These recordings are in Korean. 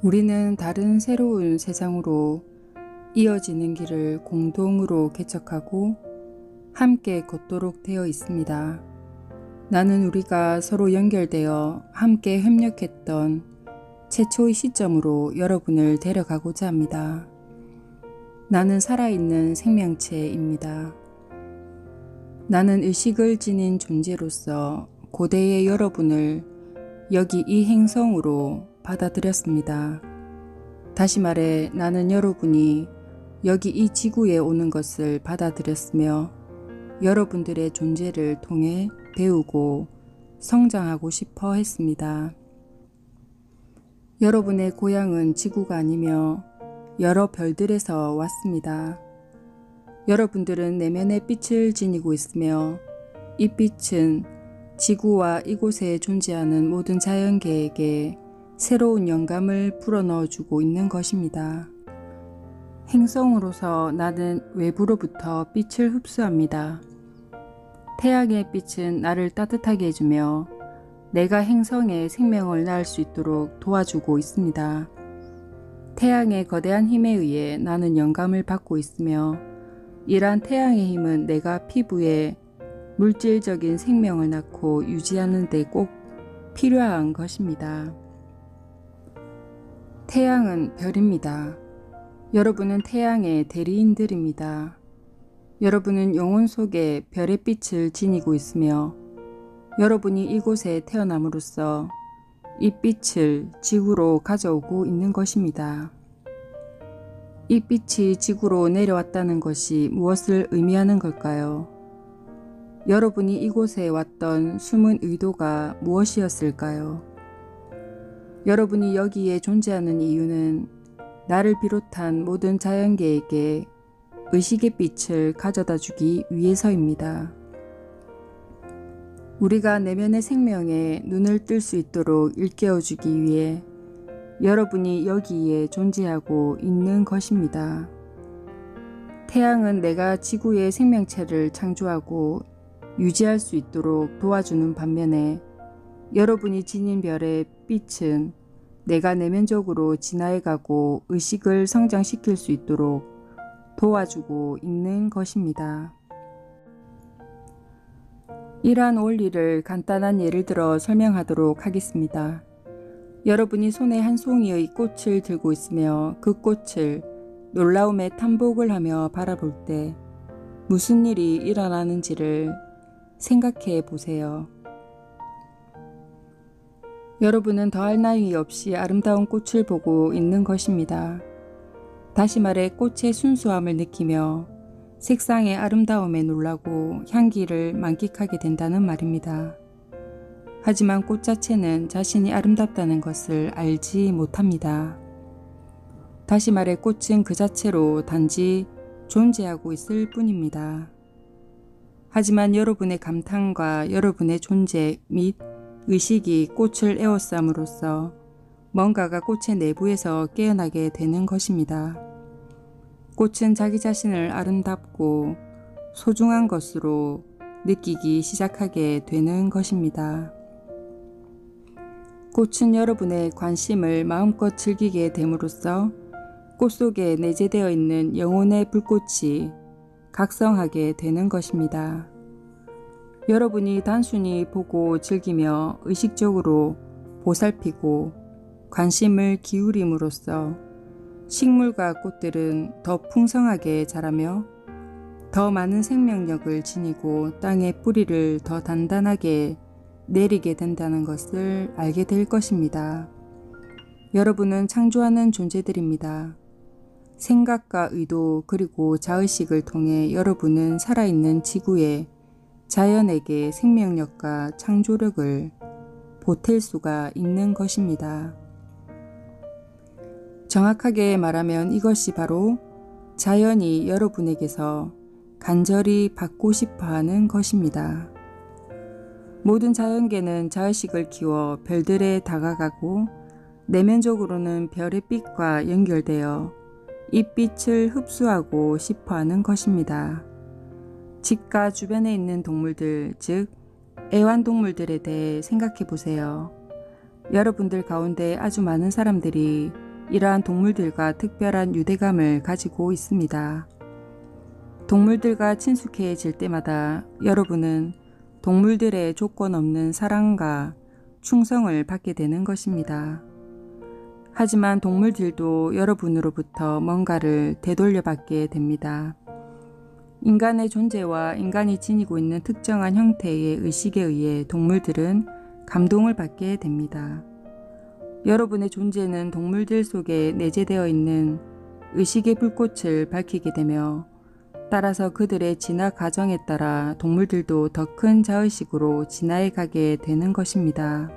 우리는 다른 새로운 세상으로 이어지는 길을 공동으로 개척하고 함께 걷도록 되어 있습니다. 나는 우리가 서로 연결되어 함께 협력했던 최초의 시점으로 여러분을 데려가고자 합니다. 나는 살아있는 생명체입니다. 나는 의식을 지닌 존재로서 고대의 여러분을 여기 이 행성으로 받아들였습니다. 다시 말해 나는 여러분이 여기 이 지구에 오는 것을 받아들였으며 여러분들의 존재를 통해 배우고 성장하고 싶어 했습니다. 여러분의 고향은 지구가 아니며 여러 별들에서 왔습니다. 여러분들은 내면의 빛을 지니고 있으며 이 빛은 지구와 이곳에 존재하는 모든 자연계에게 새로운 영감을 불어넣어주고 있는 것입니다. 행성으로서 나는 외부로부터 빛을 흡수합니다. 태양의 빛은 나를 따뜻하게 해주며 내가 행성에 생명을 낳을 수 있도록 도와주고 있습니다. 태양의 거대한 힘에 의해 나는 영감을 받고 있으며 이러한 태양의 힘은 내가 피부에 물질적인 생명을 낳고 유지하는 데 꼭 필요한 것입니다. 태양은 별입니다. 여러분은 태양의 대리인들입니다. 여러분은 영혼 속에 별의 빛을 지니고 있으며 여러분이 이곳에 태어남으로써 이 빛을 지구로 가져오고 있는 것입니다. 이 빛이 지구로 내려왔다는 것이 무엇을 의미하는 걸까요? 여러분이 이곳에 왔던 숨은 의도가 무엇이었을까요? 여러분이 여기에 존재하는 이유는 나를 비롯한 모든 자연계에게 의식의 빛을 가져다 주기 위해서입니다. 우리가 내면의 생명에 눈을 뜰 수 있도록 일깨워 주기 위해 여러분이 여기에 존재하고 있는 것입니다. 태양은 내가 지구의 생명체를 창조하고 유지할 수 있도록 도와주는 반면에 여러분이 지닌 별의 빛은 내가 내면적으로 진화해가고 의식을 성장시킬 수 있도록 도와주고 있는 것입니다. 이러한 원리를 간단한 예를 들어 설명하도록 하겠습니다. 여러분이 손에 한 송이의 꽃을 들고 있으며 그 꽃을 놀라움에 탐복을 하며 바라볼 때 무슨 일이 일어나는지를 생각해 보세요. 여러분은 더할 나위 없이 아름다운 꽃을 보고 있는 것입니다. 다시 말해 꽃의 순수함을 느끼며 색상의 아름다움에 놀라고 향기를 만끽하게 된다는 말입니다. 하지만 꽃 자체는 자신이 아름답다는 것을 알지 못합니다. 다시 말해 꽃은 그 자체로 단지 존재하고 있을 뿐입니다. 하지만 여러분의 감탄과 여러분의 존재 및 의식이 꽃을 에워싸므로써 뭔가가 꽃의 내부에서 깨어나게 되는 것입니다. 꽃은 자기 자신을 아름답고 소중한 것으로 느끼기 시작하게 되는 것입니다. 꽃은 여러분의 관심을 마음껏 즐기게 됨으로써 꽃 속에 내재되어 있는 영혼의 불꽃이 각성하게 되는 것입니다. 여러분이 단순히 보고 즐기며 의식적으로 보살피고 관심을 기울임으로써 식물과 꽃들은 더 풍성하게 자라며 더 많은 생명력을 지니고 땅에 뿌리를 더 단단하게 내리게 된다는 것을 알게 될 것입니다. 여러분은 창조하는 존재들입니다. 생각과 의도 그리고 자의식을 통해 여러분은 살아있는 지구에 자연에게 생명력과 창조력을 보탤 수가 있는 것입니다. 정확하게 말하면 이것이 바로 자연이 여러분에게서 간절히 받고 싶어 하는 것입니다. 모든 자연계는 자의식을 키워 별들에 다가가고 내면적으로는 별의 빛과 연결되어 이 빛을 흡수하고 싶어 하는 것입니다. 집과 주변에 있는 동물들, 즉 애완동물들에 대해 생각해 보세요. 여러분들 가운데 아주 많은 사람들이 이러한 동물들과 특별한 유대감을 가지고 있습니다. 동물들과 친숙해질 때마다 여러분은 동물들의 조건 없는 사랑과 충성을 받게 되는 것입니다. 하지만 동물들도 여러분으로부터 뭔가를 되돌려받게 됩니다. 인간의 존재와 인간이 지니고 있는 특정한 형태의 의식에 의해 동물들은 감동을 받게 됩니다. 여러분의 존재는 동물들 속에 내재되어 있는 의식의 불꽃을 밝히게 되며 따라서 그들의 진화 과정에 따라 동물들도 더 큰 자의식으로 진화해 가게 되는 것입니다.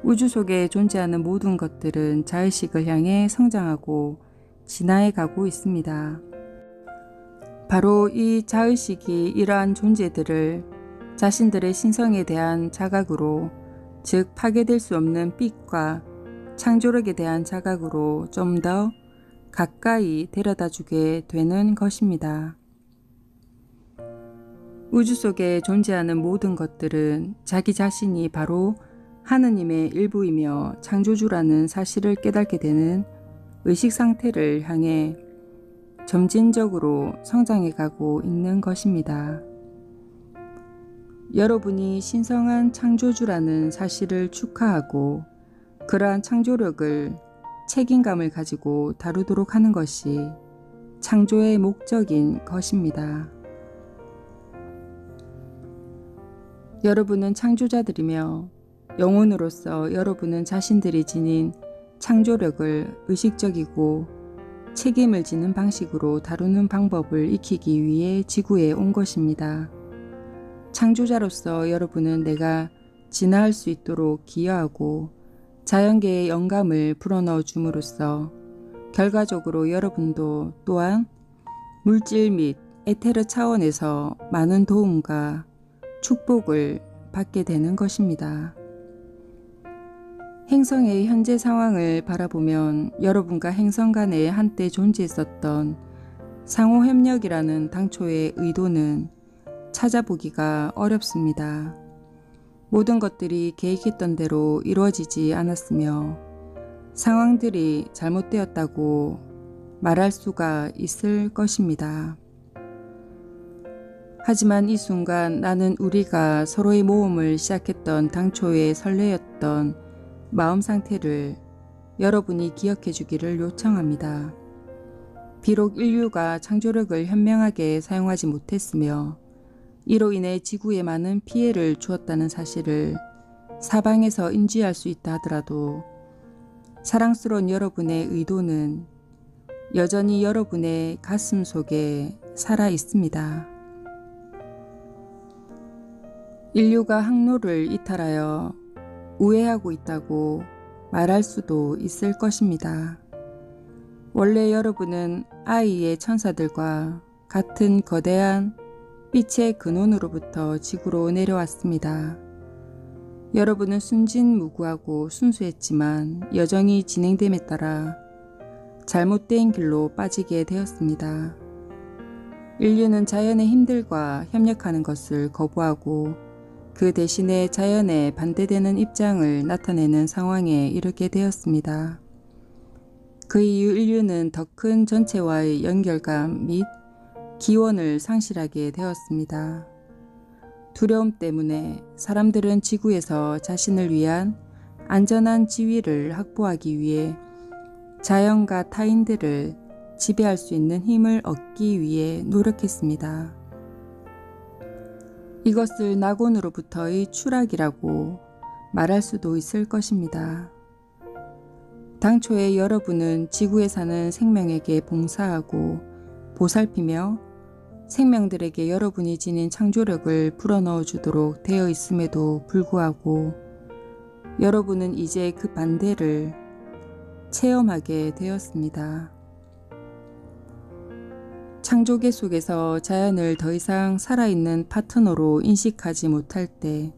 우주 속에 존재하는 모든 것들은 자의식을 향해 성장하고 진화해 가고 있습니다. 바로 이 자의식이 이러한 존재들을 자신들의 신성에 대한 자각으로, 즉 파괴될 수 없는 빛과 창조력에 대한 자각으로 좀 더 가까이 데려다 주게 되는 것입니다. 우주 속에 존재하는 모든 것들은 자기 자신이 바로 하느님의 일부이며 창조주라는 사실을 깨닫게 되는 의식 상태를 향해 점진적으로 성장해 가고 있는 것입니다. 여러분이 신성한 창조주라는 사실을 축하하고 그러한 창조력을 책임감을 가지고 다루도록 하는 것이 창조의 목적인 것입니다. 여러분은 창조자들이며 영혼으로서 여러분은 자신들이 지닌 창조력을 의식적이고 책임을 지는 방식으로 다루는 방법을 익히기 위해 지구에 온 것입니다. 창조자로서 여러분은 내가 진화할 수 있도록 기여하고 자연계의 영감을 불어넣어 줌으로써 결과적으로 여러분도 또한 물질 및 에테르 차원에서 많은 도움과 축복을 받게 되는 것입니다. 행성의 현재 상황을 바라보면 여러분과 행성 간에 한때 존재했었던 상호협력이라는 당초의 의도는 찾아보기가 어렵습니다. 모든 것들이 계획했던 대로 이루어지지 않았으며 상황들이 잘못되었다고 말할 수가 있을 것입니다. 하지만 이 순간 나는 우리가 서로의 모험을 시작했던 당초의 설레였던 마음 상태를 여러분이 기억해 주기를 요청합니다. 비록 인류가 창조력을 현명하게 사용하지 못했으며 이로 인해 지구에 많은 피해를 주었다는 사실을 사방에서 인지할 수 있다 하더라도 사랑스러운 여러분의 의도는 여전히 여러분의 가슴 속에 살아 있습니다. 인류가 항로를 이탈하여 우회하고 있다고 말할 수도 있을 것입니다. 원래 여러분은 아이의 천사들과 같은 거대한 빛의 근원으로부터 지구로 내려왔습니다. 여러분은 순진무구하고 순수했지만 여정이 진행됨에 따라 잘못된 길로 빠지게 되었습니다. 인류는 자연의 힘들과 협력하는 것을 거부하고 그 대신에 자연에 반대되는 입장을 나타내는 상황에 이르게 되었습니다. 그 이후 인류는 더 큰 전체와의 연결감 및 기원을 상실하게 되었습니다. 두려움 때문에 사람들은 지구에서 자신을 위한 안전한 지위를 확보하기 위해 자연과 타인들을 지배할 수 있는 힘을 얻기 위해 노력했습니다. 이것을 낙원으로부터의 추락이라고 말할 수도 있을 것입니다. 당초에 여러분은 지구에 사는 생명에게 봉사하고 보살피며 생명들에게 여러분이 지닌 창조력을 불어넣어 주도록 되어 있음에도 불구하고 여러분은 이제 그 반대를 체험하게 되었습니다. 창조계 속에서 자연을 더 이상 살아있는 파트너로 인식하지 못할 때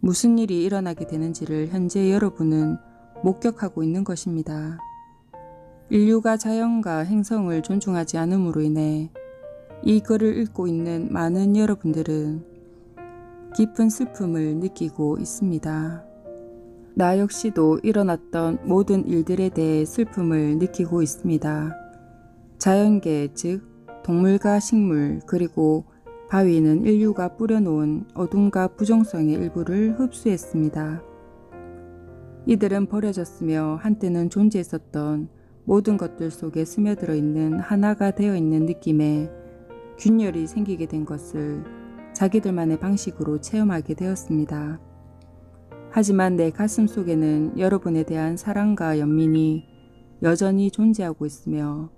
무슨 일이 일어나게 되는지를 현재 여러분은 목격하고 있는 것입니다. 인류가 자연과 행성을 존중하지 않음으로 인해 이 글을 읽고 있는 많은 여러분들은 깊은 슬픔을 느끼고 있습니다. 나 역시도 일어났던 모든 일들에 대해 슬픔을 느끼고 있습니다. 자연계, 즉 동물과 식물, 그리고 바위는 인류가 뿌려놓은 어둠과 부정성의 일부를 흡수했습니다. 이들은 버려졌으며 한때는 존재했었던 모든 것들 속에 스며들어 있는 하나가 되어 있는 느낌에 균열이 생기게 된 것을 자기들만의 방식으로 체험하게 되었습니다. 하지만 내 가슴 속에는 여러분에 대한 사랑과 연민이 여전히 존재하고 있으며,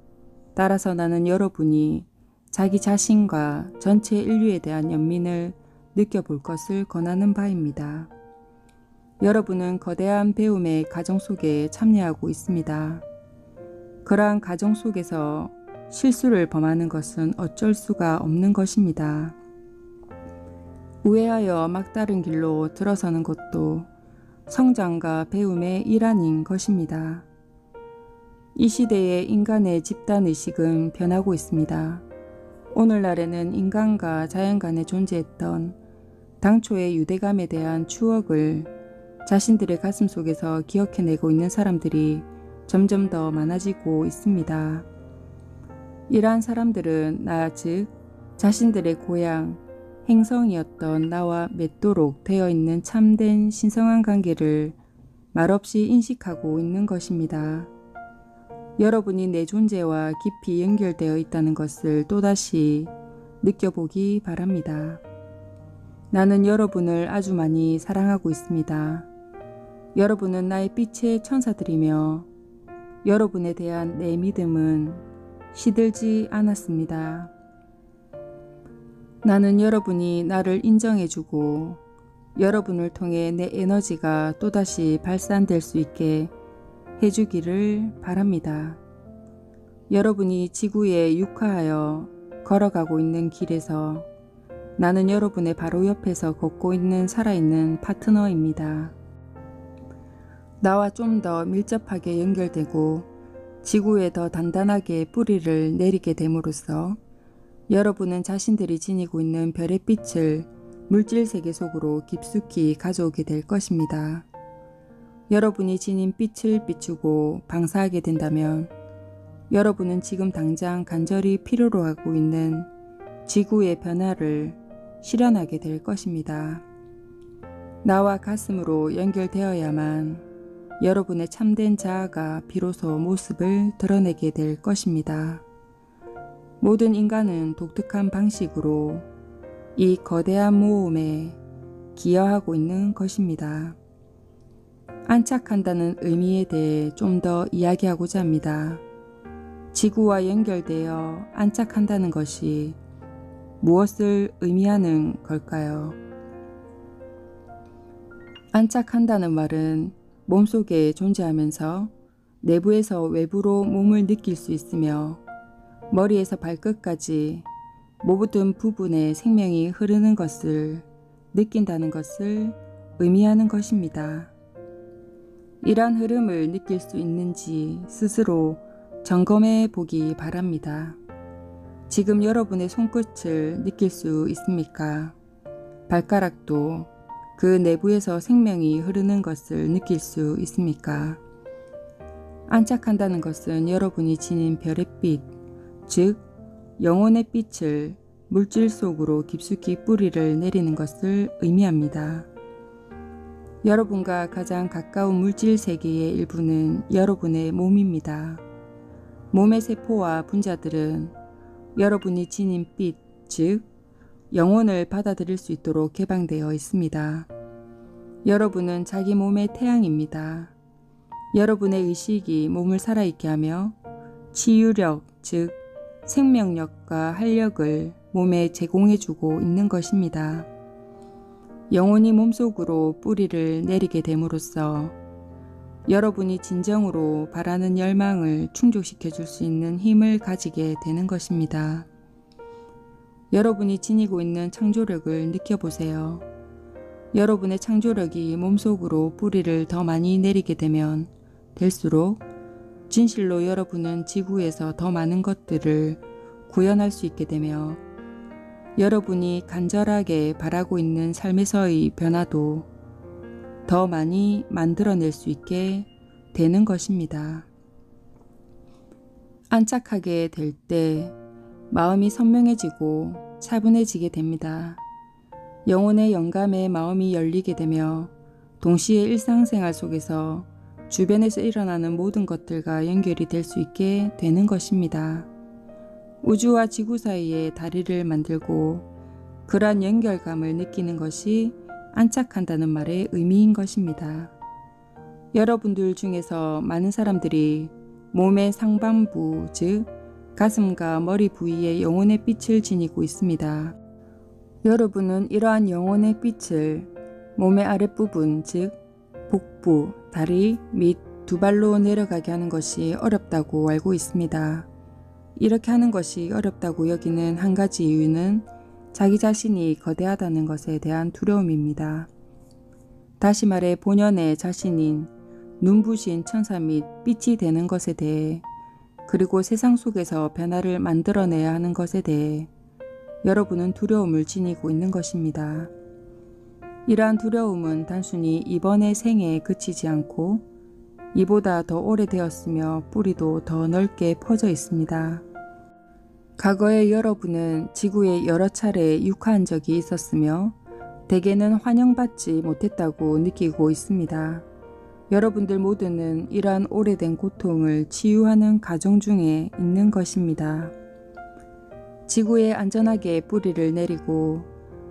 따라서 나는 여러분이 자기 자신과 전체 인류에 대한 연민을 느껴볼 것을 권하는 바입니다. 여러분은 거대한 배움의 가정 속에 참여하고 있습니다. 그러한 가정 속에서 실수를 범하는 것은 어쩔 수가 없는 것입니다. 우회하여 막다른 길로 들어서는 것도 성장과 배움의 일환인 것입니다. 이 시대의 인간의 집단의식은 변하고 있습니다. 오늘날에는 인간과 자연 간에 존재했던 당초의 유대감에 대한 추억을 자신들의 가슴 속에서 기억해내고 있는 사람들이 점점 더 많아지고 있습니다. 이러한 사람들은 나, 즉 자신들의 고향, 행성이었던 나와 맺도록 되어 있는 참된 신성한 관계를 말없이 인식하고 있는 것입니다. 여러분이 내 존재와 깊이 연결되어 있다는 것을 또다시 느껴보기 바랍니다. 나는 여러분을 아주 많이 사랑하고 있습니다. 여러분은 나의 빛의 천사들이며 여러분에 대한 내 믿음은 시들지 않았습니다. 나는 여러분이 나를 인정해주고 여러분을 통해 내 에너지가 또다시 발산될 수 있게 해주기를 바랍니다. 여러분이 지구에 육화하여 걸어가고 있는 길에서 나는 여러분의 바로 옆에서 걷고 있는 살아있는 파트너입니다. 나와 좀 더 밀접하게 연결되고 지구에 더 단단하게 뿌리를 내리게 됨으로써 여러분은 자신들이 지니고 있는 별의 빛을 물질 세계 속으로 깊숙이 가져오게 될 것입니다. 여러분이 지닌 빛을 비추고 방사하게 된다면 여러분은 지금 당장 간절히 필요로 하고 있는 지구의 변화를 실현하게 될 것입니다. 나와 가슴으로 연결되어야만 여러분의 참된 자아가 비로소 모습을 드러내게 될 것입니다. 모든 인간은 독특한 방식으로 이 거대한 모험에 기여하고 있는 것입니다. 안착한다는 의미에 대해 좀 더 이야기하고자 합니다. 지구와 연결되어 안착한다는 것이 무엇을 의미하는 걸까요? 안착한다는 말은 몸속에 존재하면서 내부에서 외부로 몸을 느낄 수 있으며 머리에서 발끝까지 모든 부분에 생명이 흐르는 것을 느낀다는 것을 의미하는 것입니다. 이러한 흐름을 느낄 수 있는지 스스로 점검해 보기 바랍니다. 지금 여러분의 손끝을 느낄 수 있습니까? 발가락도 그 내부에서 생명이 흐르는 것을 느낄 수 있습니까? 안착한다는 것은 여러분이 지닌 별의 빛, 즉 영혼의 빛을 물질 속으로 깊숙이 뿌리를 내리는 것을 의미합니다. 여러분과 가장 가까운 물질 세계의 일부는 여러분의 몸입니다. 몸의 세포와 분자들은 여러분이 지닌 빛, 즉 영혼을 받아들일 수 있도록 개방되어 있습니다. 여러분은 자기 몸의 태양입니다. 여러분의 의식이 몸을 살아있게 하며 치유력, 즉 생명력과 활력을 몸에 제공해주고 있는 것입니다. 영혼이 몸속으로 뿌리를 내리게 됨으로써 여러분이 진정으로 바라는 열망을 충족시켜 줄 수 있는 힘을 가지게 되는 것입니다. 여러분이 지니고 있는 창조력을 느껴보세요. 여러분의 창조력이 몸속으로 뿌리를 더 많이 내리게 되면 될수록 진실로 여러분은 지구에서 더 많은 것들을 구현할 수 있게 되며 여러분이 간절하게 바라고 있는 삶에서의 변화도 더 많이 만들어낼 수 있게 되는 것입니다. 안착하게 될 때 마음이 선명해지고 차분해지게 됩니다. 영혼의 영감에 마음이 열리게 되며 동시에 일상생활 속에서 주변에서 일어나는 모든 것들과 연결이 될 수 있게 되는 것입니다. 우주와 지구 사이에 다리를 만들고 그러한 연결감을 느끼는 것이 안착한다는 말의 의미인 것입니다. 여러분들 중에서 많은 사람들이 몸의 상반부, 즉 가슴과 머리 부위에 영혼의 빛을 지니고 있습니다. 여러분은 이러한 영혼의 빛을 몸의 아랫부분, 즉 복부, 다리 및 두 발로 내려가게 하는 것이 어렵다고 알고 있습니다. 이렇게 하는 것이 어렵다고 여기는 한 가지 이유는 자기 자신이 거대하다는 것에 대한 두려움입니다. 다시 말해 본연의 자신인 눈부신 천사 및 빛이 되는 것에 대해, 그리고 세상 속에서 변화를 만들어내야 하는 것에 대해 여러분은 두려움을 지니고 있는 것입니다. 이러한 두려움은 단순히 이번의 생애에 그치지 않고 이보다 더 오래되었으며 뿌리도 더 넓게 퍼져 있습니다. 과거에 여러분은 지구에 여러 차례 육화한 적이 있었으며 대개는 환영받지 못했다고 느끼고 있습니다. 여러분들 모두는 이러한 오래된 고통을 치유하는 과정 중에 있는 것입니다. 지구에 안전하게 뿌리를 내리고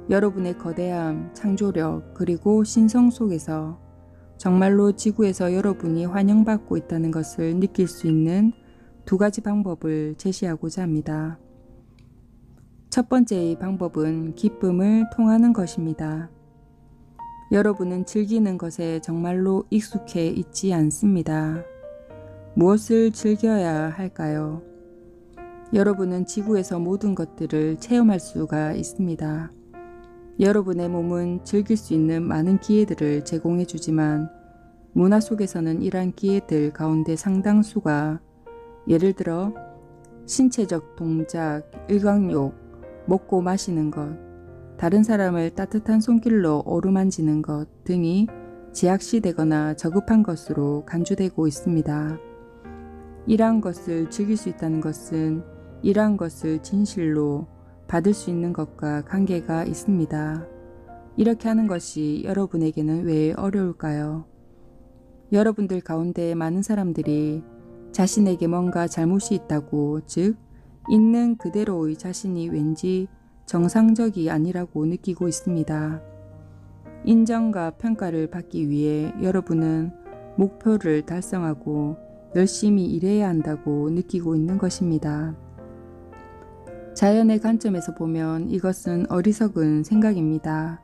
여러분의 거대함, 창조력, 그리고 신성 속에서 정말로 지구에서 여러분이 환영받고 있다는 것을 느낄 수 있는 두 가지 방법을 제시하고자 합니다. 첫 번째의 방법은 기쁨을 통하는 것입니다. 여러분은 즐기는 것에 정말로 익숙해 있지 않습니다. 무엇을 즐겨야 할까요? 여러분은 지구에서 모든 것들을 체험할 수가 있습니다. 여러분의 몸은 즐길 수 있는 많은 기회들을 제공해 주지만 문화 속에서는 이러한 기회들 가운데 상당수가 예를 들어 신체적 동작, 일광욕, 먹고 마시는 것, 다른 사람을 따뜻한 손길로 어루만지는 것 등이 제약시되거나 저급한 것으로 간주되고 있습니다. 이러한 것을 즐길 수 있다는 것은 이러한 것을 진실로 받을 수 있는 것과 관계가 있습니다. 이렇게 하는 것이 여러분에게는 왜 어려울까요? 여러분들 가운데 많은 사람들이 자신에게 뭔가 잘못이 있다고, 즉 있는 그대로의 자신이 왠지 정상적이 아니라고 느끼고 있습니다. 인정과 평가를 받기 위해 여러분은 목표를 달성하고 열심히 일해야 한다고 느끼고 있는 것입니다. 자연의 관점에서 보면 이것은 어리석은 생각입니다.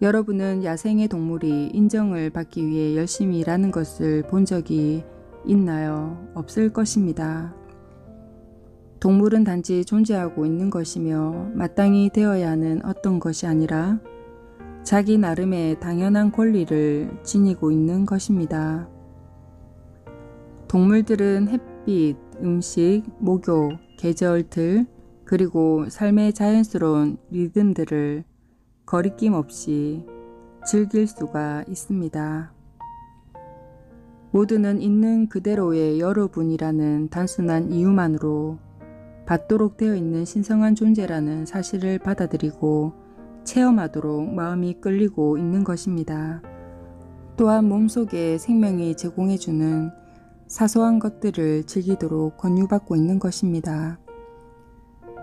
여러분은 야생의 동물이 인정을 받기 위해 열심히 일하는 것을 본 적이 있나요? 없을 것입니다. 동물은 단지 존재하고 있는 것이며 마땅히 되어야 하는 어떤 것이 아니라 자기 나름의 당연한 권리를 지니고 있는 것입니다. 동물들은 햇빛, 음식, 목욕, 계절들, 그리고 삶의 자연스러운 리듬들을 거리낌 없이 즐길 수가 있습니다. 모두는 있는 그대로의 여러분이라는 단순한 이유만으로 받도록 되어 있는 신성한 존재라는 사실을 받아들이고 체험하도록 마음이 끌리고 있는 것입니다. 또한 몸속에 생명이 제공해주는 사소한 것들을 즐기도록 권유받고 있는 것입니다.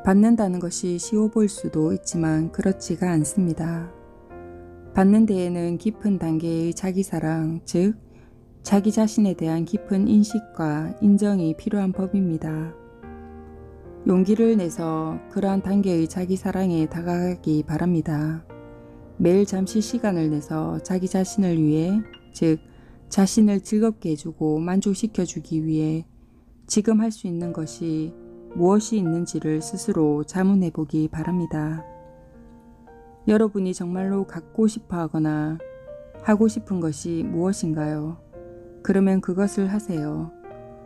받는다는 것이 쉬워 보일 수도 있지만 그렇지가 않습니다. 받는 데에는 깊은 단계의 자기사랑, 즉 자기 자신에 대한 깊은 인식과 인정이 필요한 법입니다. 용기를 내서 그러한 단계의 자기사랑에 다가가기 바랍니다. 매일 잠시 시간을 내서 자기 자신을 위해, 즉 자신을 즐겁게 해주고 만족시켜주기 위해 지금 할 수 있는 것이 무엇이 있는지를 스스로 자문해 보기 바랍니다. 여러분이 정말로 갖고 싶어 하거나 하고 싶은 것이 무엇인가요? 그러면 그것을 하세요.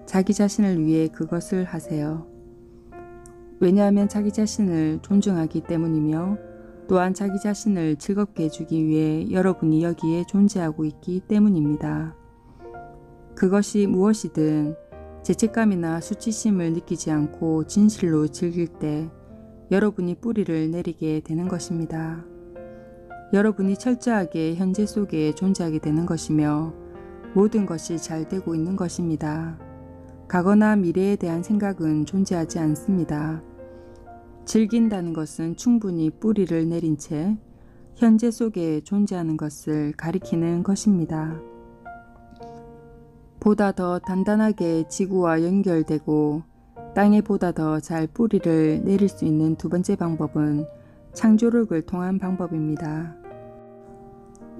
자기 자신을 위해 그것을 하세요. 왜냐하면 자기 자신을 존중하기 때문이며 또한 자기 자신을 즐겁게 해주기 위해 여러분이 여기에 존재하고 있기 때문입니다. 그것이 무엇이든 죄책감이나 수치심을 느끼지 않고 진실로 즐길 때 여러분이 뿌리를 내리게 되는 것입니다. 여러분이 철저하게 현재 속에 존재하게 되는 것이며 모든 것이 잘 되고 있는 것입니다. 과거나 미래에 대한 생각은 존재하지 않습니다. 즐긴다는 것은 충분히 뿌리를 내린 채 현재 속에 존재하는 것을 가리키는 것입니다. 보다 더 단단하게 지구와 연결되고 땅에 보다 더 잘 뿌리를 내릴 수 있는 두 번째 방법은 창조력을 통한 방법입니다.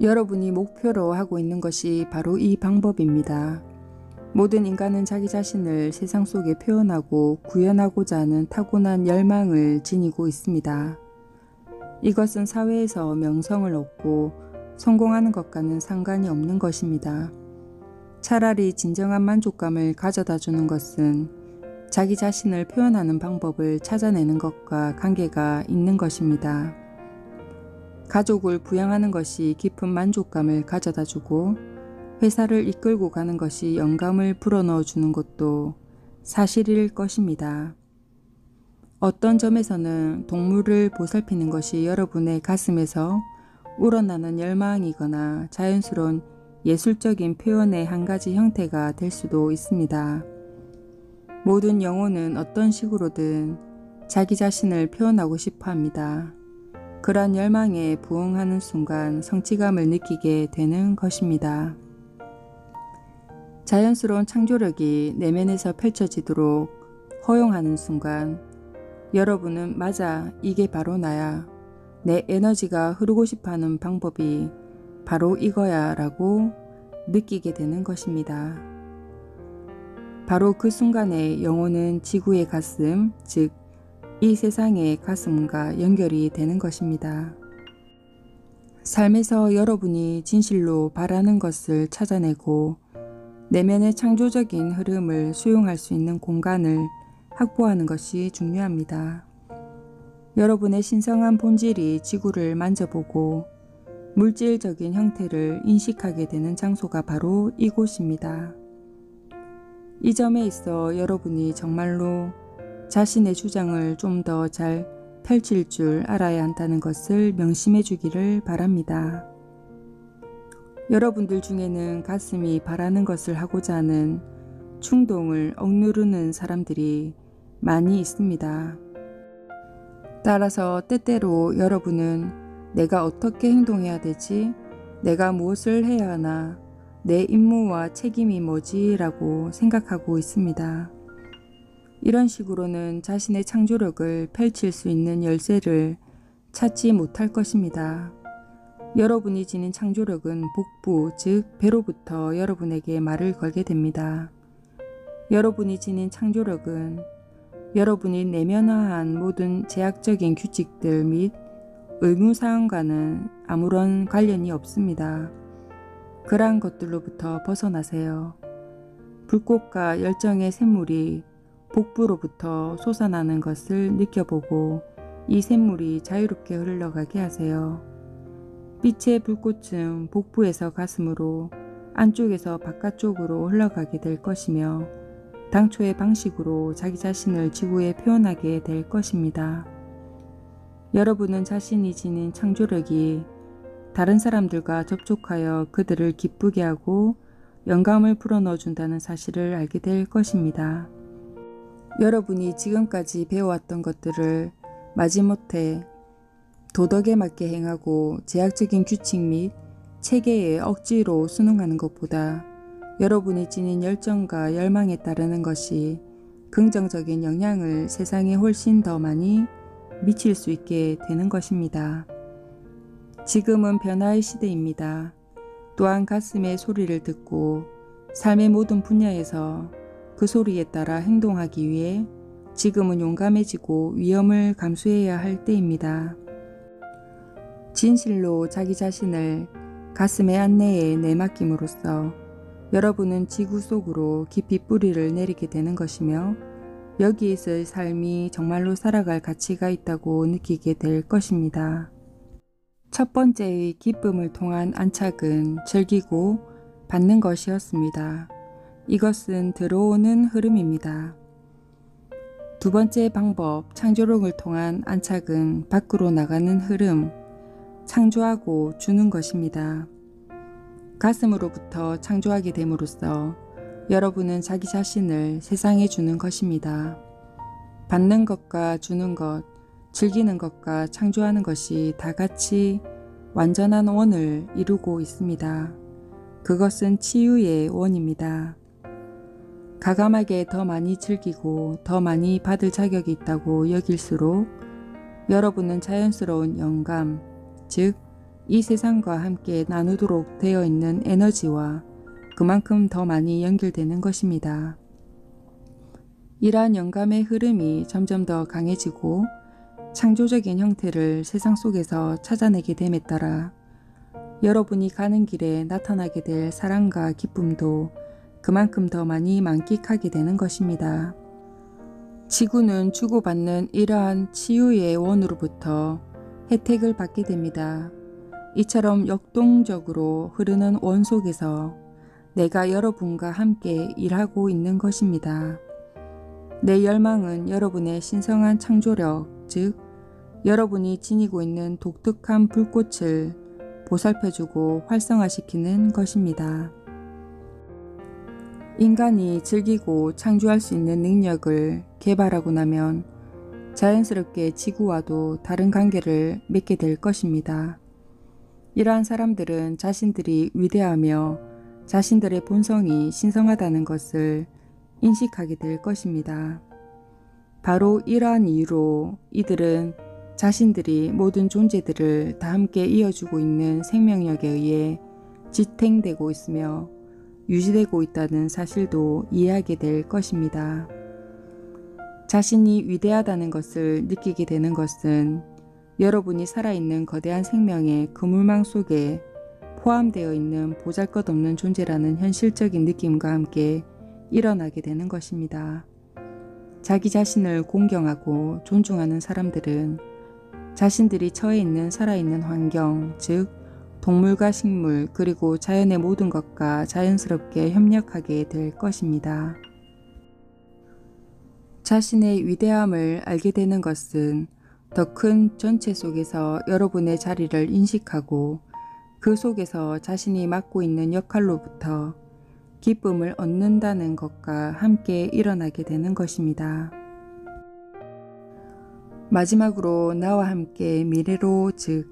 여러분이 목표로 하고 있는 것이 바로 이 방법입니다. 모든 인간은 자기 자신을 세상 속에 표현하고 구현하고자 하는 타고난 열망을 지니고 있습니다. 이것은 사회에서 명성을 얻고 성공하는 것과는 상관이 없는 것입니다. 차라리 진정한 만족감을 가져다 주는 것은 자기 자신을 표현하는 방법을 찾아내는 것과 관계가 있는 것입니다. 가족을 부양하는 것이 깊은 만족감을 가져다 주고 회사를 이끌고 가는 것이 영감을 불어넣어 주는 것도 사실일 것입니다. 어떤 점에서는 동물을 보살피는 것이 여러분의 가슴에서 우러나는 열망이거나 자연스러운 예술적인 표현의 한 가지 형태가 될 수도 있습니다. 모든 영혼은 어떤 식으로든 자기 자신을 표현하고 싶어 합니다. 그러한 열망에 부응하는 순간 성취감을 느끼게 되는 것입니다. 자연스러운 창조력이 내면에서 펼쳐지도록 허용하는 순간 여러분은 맞아, 이게 바로 나야. 내 에너지가 흐르고 싶어하는 방법이 바로 이거야 라고 느끼게 되는 것입니다. 바로 그 순간에 영혼은 지구의 가슴, 즉 이 세상의 가슴과 연결이 되는 것입니다. 삶에서 여러분이 진실로 바라는 것을 찾아내고 내면의 창조적인 흐름을 수용할 수 있는 공간을 확보하는 것이 중요합니다. 여러분의 신성한 본질이 지구를 만져보고 물질적인 형태를 인식하게 되는 장소가 바로 이곳입니다. 이 점에 있어 여러분이 정말로 자신의 주장을 좀 더 잘 펼칠 줄 알아야 한다는 것을 명심해 주기를 바랍니다. 여러분들 중에는 가슴이 바라는 것을 하고자 하는 충동을 억누르는 사람들이 많이 있습니다. 따라서 때때로 여러분은 내가 어떻게 행동해야 되지? 내가 무엇을 해야 하나? 내 임무와 책임이 뭐지? 라고 생각하고 있습니다. 이런 식으로는 자신의 창조력을 펼칠 수 있는 열쇠를 찾지 못할 것입니다. 여러분이 지닌 창조력은 복부, 즉 배로부터 여러분에게 말을 걸게 됩니다. 여러분이 지닌 창조력은 여러분이 내면화한 모든 제약적인 규칙들 및 의무사항과는 아무런 관련이 없습니다. 그러한 것들로부터 벗어나세요. 불꽃과 열정의 샘물이 복부로부터 솟아나는 것을 느껴보고 이 샘물이 자유롭게 흘러가게 하세요. 빛의 불꽃은 복부에서 가슴으로, 안쪽에서 바깥쪽으로 흘러가게 될 것이며 당초의 방식으로 자기 자신을 지구에 표현하게 될 것입니다. 여러분은 자신이 지닌 창조력이 다른 사람들과 접촉하여 그들을 기쁘게 하고 영감을 불어넣어 준다는 사실을 알게 될 것입니다. 여러분이 지금까지 배워왔던 것들을 마지못해 도덕에 맞게 행하고 제약적인 규칙 및 체계에 억지로 순응하는 것보다 여러분이 지닌 열정과 열망에 따르는 것이 긍정적인 영향을 세상에 훨씬 더 많이 미칠 수 있게 되는 것입니다. 지금은 변화의 시대입니다. 또한 가슴의 소리를 듣고 삶의 모든 분야에서 그 소리에 따라 행동하기 위해 지금은 용감해지고 위험을 감수해야 할 때입니다. 진실로 자기 자신을 가슴의 안내에 내맡김으로써 여러분은 지구 속으로 깊이 뿌리를 내리게 되는 것이며 여기에서의 삶이 정말로 살아갈 가치가 있다고 느끼게 될 것입니다. 첫 번째의 기쁨을 통한 안착은 즐기고 받는 것이었습니다. 이것은 들어오는 흐름입니다. 두 번째 방법, 창조력을 통한 안착은 밖으로 나가는 흐름, 창조하고 주는 것입니다. 가슴으로부터 창조하게 됨으로써 여러분은 자기 자신을 세상에 주는 것입니다. 받는 것과 주는 것, 즐기는 것과 창조하는 것이 다 같이 완전한 원을 이루고 있습니다. 그것은 치유의 원입니다. 가감하게 더 많이 즐기고 더 많이 받을 자격이 있다고 여길수록 여러분은 자연스러운 영감, 즉 이 세상과 함께 나누도록 되어 있는 에너지와 그만큼 더 많이 연결되는 것입니다. 이러한 영감의 흐름이 점점 더 강해지고 창조적인 형태를 세상 속에서 찾아내게 됨에 따라 여러분이 가는 길에 나타나게 될 사랑과 기쁨도 그만큼 더 많이 만끽하게 되는 것입니다. 지구는 주고받는 이러한 치유의 원으로부터 혜택을 받게 됩니다. 이처럼 역동적으로 흐르는 원 속에서 내가 여러분과 함께 일하고 있는 것입니다. 내 열망은 여러분의 신성한 창조력, 즉 여러분이 지니고 있는 독특한 불꽃을 보살펴주고 활성화시키는 것입니다. 인간이 즐기고 창조할 수 있는 능력을 개발하고 나면 자연스럽게 지구와도 다른 관계를 맺게 될 것입니다. 이러한 사람들은 자신들이 위대하며 자신들의 본성이 신성하다는 것을 인식하게 될 것입니다. 바로 이러한 이유로 이들은 자신들이 모든 존재들을 다 함께 이어주고 있는 생명력에 의해 지탱되고 있으며 유지되고 있다는 사실도 이해하게 될 것입니다. 자신이 위대하다는 것을 느끼게 되는 것은 여러분이 살아있는 거대한 생명의 그물망 속에 포함되어 있는 보잘것없는 존재라는 현실적인 느낌과 함께 일어나게 되는 것입니다. 자기 자신을 공경하고 존중하는 사람들은 자신들이 처해 있는 살아있는 환경, 즉 동물과 식물 그리고 자연의 모든 것과 자연스럽게 협력하게 될 것입니다. 자신의 위대함을 알게 되는 것은 더 큰 전체 속에서 여러분의 자리를 인식하고 그 속에서 자신이 맡고 있는 역할로부터 기쁨을 얻는다는 것과 함께 일어나게 되는 것입니다. 마지막으로 나와 함께 미래로, 즉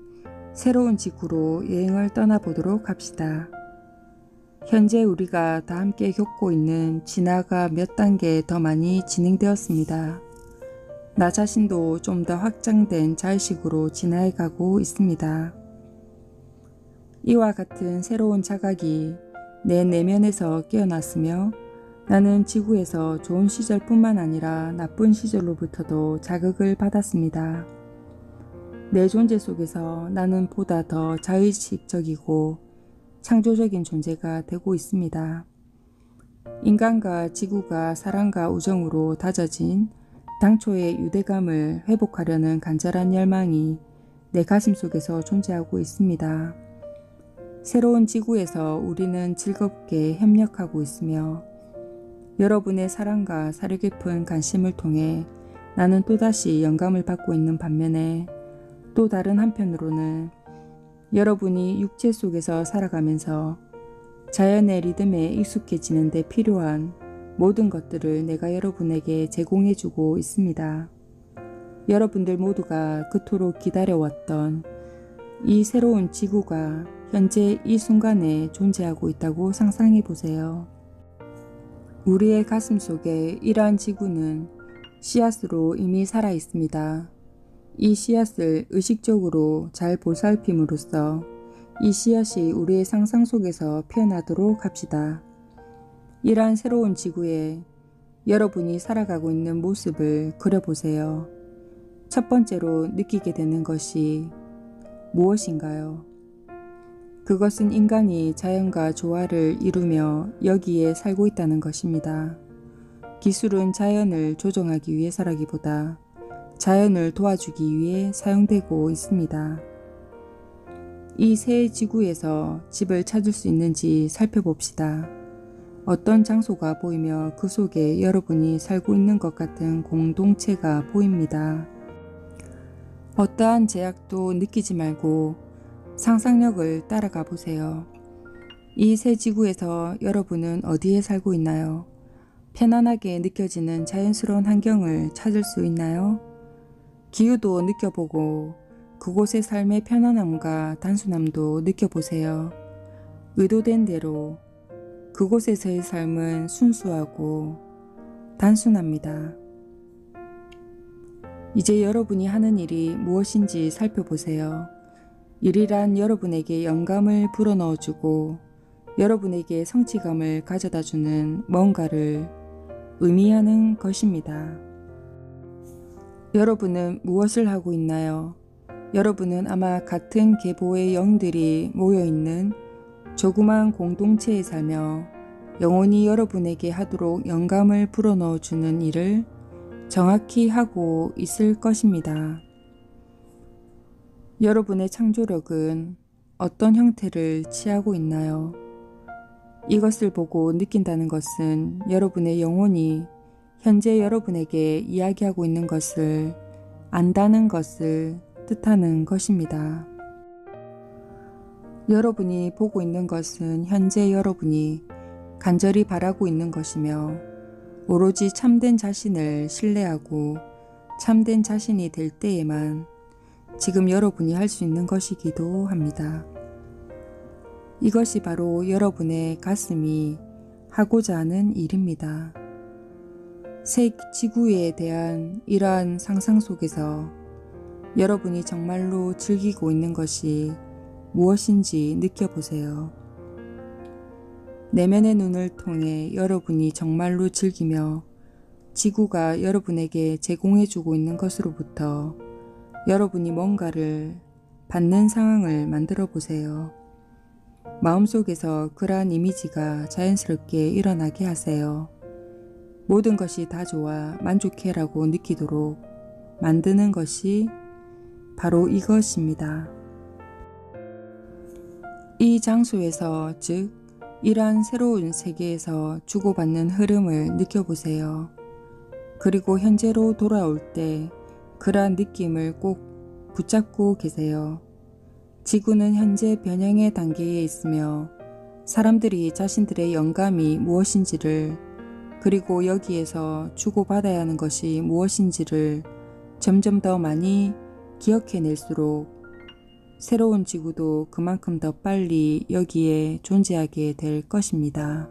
새로운 지구로 여행을 떠나보도록 합시다. 현재 우리가 다 함께 겪고 있는 진화가 몇 단계 더 많이 진행되었습니다. 나 자신도 좀 더 확장된 자의식으로 진화해 가고 있습니다. 이와 같은 새로운 자각이 내 내면에서 깨어났으며 나는 지구에서 좋은 시절뿐만 아니라 나쁜 시절로부터도 자극을 받았습니다. 내 존재 속에서 나는 보다 더 자의식적이고 창조적인 존재가 되고 있습니다. 인간과 지구가 사랑과 우정으로 다져진 당초의 유대감을 회복하려는 간절한 열망이 내 가슴 속에서 존재하고 있습니다. 새로운 지구에서 우리는 즐겁게 협력하고 있으며 여러분의 사랑과 사려 깊은 관심을 통해 나는 또다시 영감을 받고 있는 반면에 또 다른 한편으로는 여러분이 육체 속에서 살아가면서 자연의 리듬에 익숙해지는 데 필요한 모든 것들을 내가 여러분에게 제공해주고 있습니다. 여러분들 모두가 그토록 기다려왔던 이 새로운 지구가 현재 이 순간에 존재하고 있다고 상상해 보세요. 우리의 가슴 속에 이러한 지구는 씨앗으로 이미 살아 있습니다. 이 씨앗을 의식적으로 잘 보살핌으로써 이 씨앗이 우리의 상상 속에서 피어나도록 합시다. 이러한 새로운 지구에 여러분이 살아가고 있는 모습을 그려보세요. 첫 번째로 느끼게 되는 것이 무엇인가요? 그것은 인간이 자연과 조화를 이루며 여기에 살고 있다는 것입니다. 기술은 자연을 조종하기 위해서라기보다 자연을 도와주기 위해 사용되고 있습니다. 이 새 지구에서 집을 찾을 수 있는지 살펴봅시다. 어떤 장소가 보이며 그 속에 여러분이 살고 있는 것 같은 공동체가 보입니다. 어떠한 제약도 느끼지 말고 상상력을 따라가 보세요. 이 새 지구에서 여러분은 어디에 살고 있나요? 편안하게 느껴지는 자연스러운 환경을 찾을 수 있나요? 기후도 느껴보고 그곳의 삶의 편안함과 단순함도 느껴보세요. 의도된 대로 그곳에서의 삶은 순수하고 단순합니다. 이제 여러분이 하는 일이 무엇인지 살펴보세요. 일이란 여러분에게 영감을 불어넣어주고 여러분에게 성취감을 가져다주는 뭔가를 의미하는 것입니다. 여러분은 무엇을 하고 있나요? 여러분은 아마 같은 계보의 영들이 모여있는 조그만 공동체에 살며 영혼이 여러분에게 하도록 영감을 불어넣어주는 일을 정확히 하고 있을 것입니다. 여러분의 창조력은 어떤 형태를 취하고 있나요? 이것을 보고 느낀다는 것은 여러분의 영혼이 현재 여러분에게 이야기하고 있는 것을 안다는 것을 뜻하는 것입니다. 여러분이 보고 있는 것은 현재 여러분이 간절히 바라고 있는 것이며 오로지 참된 자신을 신뢰하고 참된 자신이 될 때에만 지금 여러분이 할 수 있는 것이기도 합니다. 이것이 바로 여러분의 가슴이 하고자 하는 일입니다. 새 지구에 대한 이러한 상상 속에서 여러분이 정말로 즐기고 있는 것이 무엇인지 느껴보세요. 내면의 눈을 통해 여러분이 정말로 즐기며 지구가 여러분에게 제공해주고 있는 것으로부터 여러분이 뭔가를 받는 상황을 만들어 보세요. 마음속에서 그러한 이미지가 자연스럽게 일어나게 하세요. 모든 것이 다 좋아 만족해라고 느끼도록 만드는 것이 바로 이것입니다. 이 장소에서, 즉 이러한 새로운 세계에서 주고받는 흐름을 느껴보세요. 그리고 현재로 돌아올 때 그러한 느낌을 꼭 붙잡고 계세요. 지구는 현재 변형의 단계에 있으며 사람들이 자신들의 영감이 무엇인지를 그리고 여기에서 주고받아야 하는 것이 무엇인지를 점점 더 많이 기억해낼수록 새로운 지구도 그만큼 더 빨리 여기에 존재하게 될 것입니다.